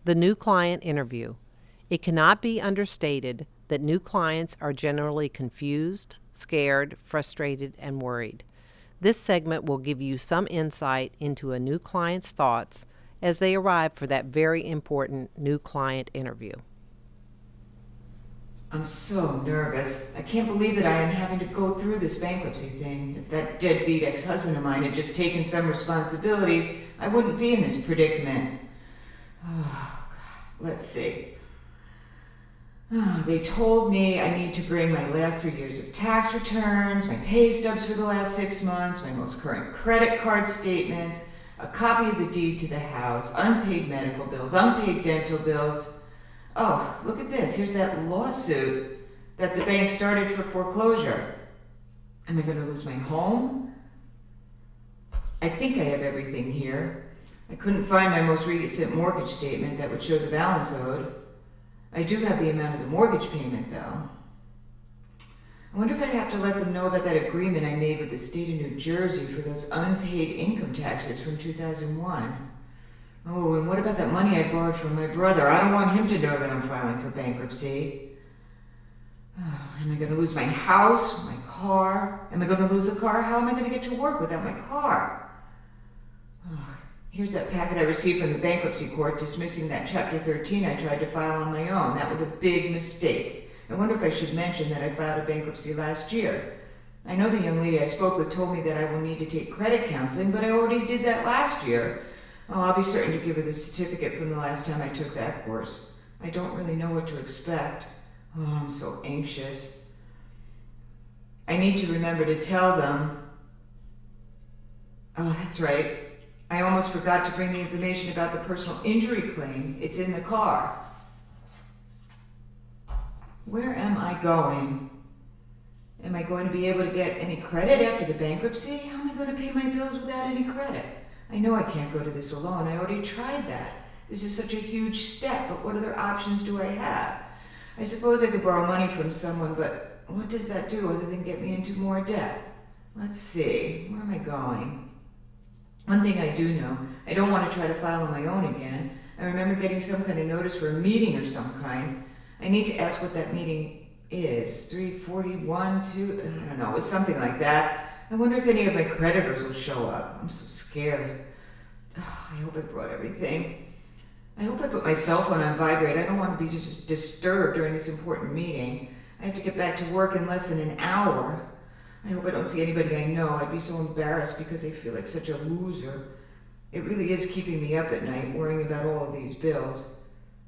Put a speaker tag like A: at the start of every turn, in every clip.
A: The new client interview. It cannot be understated that new clients are generally confused, scared, frustrated, and worried. This segment will give you some insight into a new client's thoughts as they arrive for that very important new client interview.
B: I'm so nervous. I can't believe that I am having to go through this bankruptcy thing. If that deadbeat ex-husband of mine had just taken some responsibility, I wouldn't be in this predicament. Oh, God. Let's see. They told me I need to bring my last 3 years of tax returns, my pay stubs for the last 6 months, my most current credit card statements, a copy of the deed to the house, unpaid medical bills, unpaid dental bills. Oh, look at this. Here's that lawsuit that the bank started for foreclosure. Am I going to lose my home? I think I have everything here. I couldn't find my most recent mortgage statement that would show the balance owed. I do have the amount of the mortgage payment, though. I wonder if I have to let them know about that agreement I made with the state of New Jersey for those unpaid income taxes from 2001. Oh, and what about that money I borrowed from my brother? I don't want him to know that I'm filing for bankruptcy. Am I going to lose my house, my car? Am I going to lose the car? How am I going to get to work without my car? Here's that packet I received from the bankruptcy court dismissing that Chapter 13 I tried to file on my own. That was a big mistake. I wonder if I should mention that I filed a bankruptcy last year. I know the young lady I spoke with told me that I will need to take credit counseling, but I already did that last year. Oh, I'll be certain to give her the certificate from the last time I took that course. I don't really know what to expect. Oh, I'm so anxious. I need to remember to tell them. Oh, that's right. I almost forgot to bring the information about the personal injury claim. It's in the car. Where am I going? Am I going to be able to get any credit after the bankruptcy? How am I going to pay my bills without any credit? I know I can't go to this alone. I already tried that. This is such a huge step, but what other options do I have? I suppose I could borrow money from someone, but what does that do other than get me into more debt? Let's see, where am I going? One thing I do know, I don't want to try to file on my own again. I remember getting some kind of notice for a meeting or some kind. I need to ask what that meeting is. 341, 2, I don't know, it was something like that. I wonder if any of my creditors will show up. I'm so scared. I hope I brought everything. I hope I put my cell phone on vibrate. I don't want to be just disturbed during this important meeting. I have to get back to work in less than an hour. I hope I don't see anybody I know. I'd be so embarrassed because I feel like such a loser. It really is keeping me up at night, worrying about all of these bills.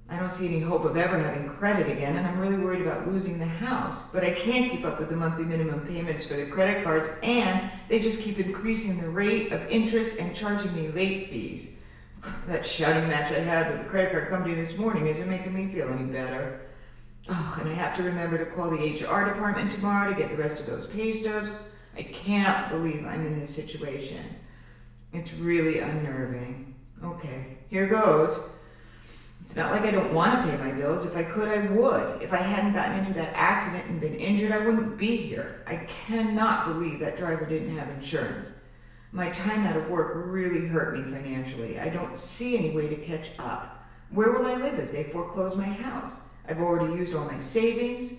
B: I don't see any hope of ever having credit again, and I'm really worried about losing the house. But I can't keep up with the monthly minimum payments for the credit cards, and they just keep increasing the rate of interest and charging me late fees. That shouting match I had with the credit card company this morning isn't making me feel any better. Oh, and I have to remember to call the HR department tomorrow to get the rest of those pay stubs. I can't believe I'm in this situation. It's really unnerving. Okay, here goes. It's not like I don't want to pay my bills. If I could, I would. If I hadn't gotten into that accident and been injured, I wouldn't be here. I cannot believe that driver didn't have insurance. My time out of work really hurt me financially. I don't see any way to catch up. Where will I live if they foreclose my house? I've already used all my savings.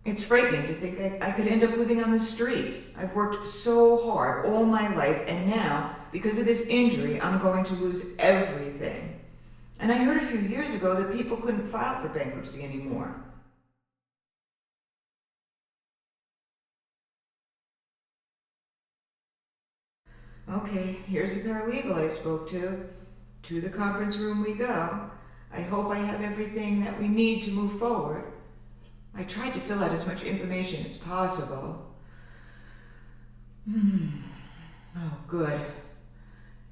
B: It's frightening to think I could end up living on the street. I've worked so hard all my life, and now, because of this injury, I'm going to lose everything. And I heard a few years ago that people couldn't file for bankruptcy anymore. Okay, here's the paralegal I spoke to. To the conference room we go. I hope I have everything that we need to move forward. I tried to fill out as much information as possible. Oh, good.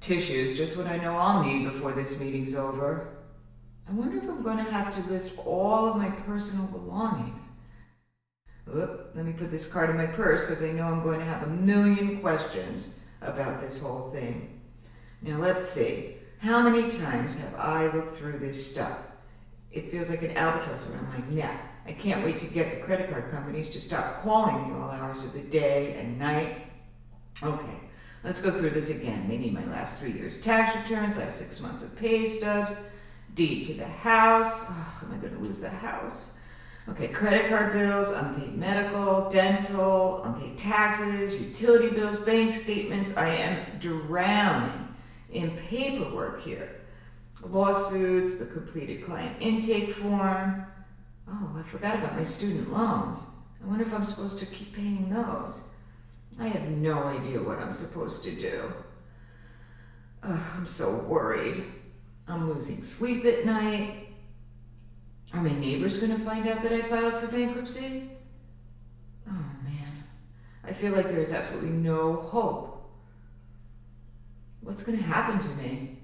B: Tissues, just what I know I'll need before this meeting's over. I wonder if I'm going to have to list all of my personal belongings. Let me put this card in my purse because I know I'm going to have a million questions about this whole thing. Now let's see. How many times have I looked through this stuff? It feels like an albatross around my neck. I can't wait to get the credit card companies to stop calling me all hours of the day and night. Okay, let's go through this again. They need my last 3 years tax returns, last 6 months of pay stubs, deed to the house. Oh, am I going to lose the house? Okay, credit card bills, unpaid medical, dental, unpaid taxes, utility bills, bank statements. I am drowning in paperwork here. Lawsuits, the completed client intake form. Oh, I forgot about my student loans. I wonder if I'm supposed to keep paying those. I have no idea what I'm supposed to do. I'm so worried. I'm losing sleep at night. Are my neighbors going to find out that I filed for bankruptcy? Oh man, I feel like there's absolutely no hope. What's going to happen to me?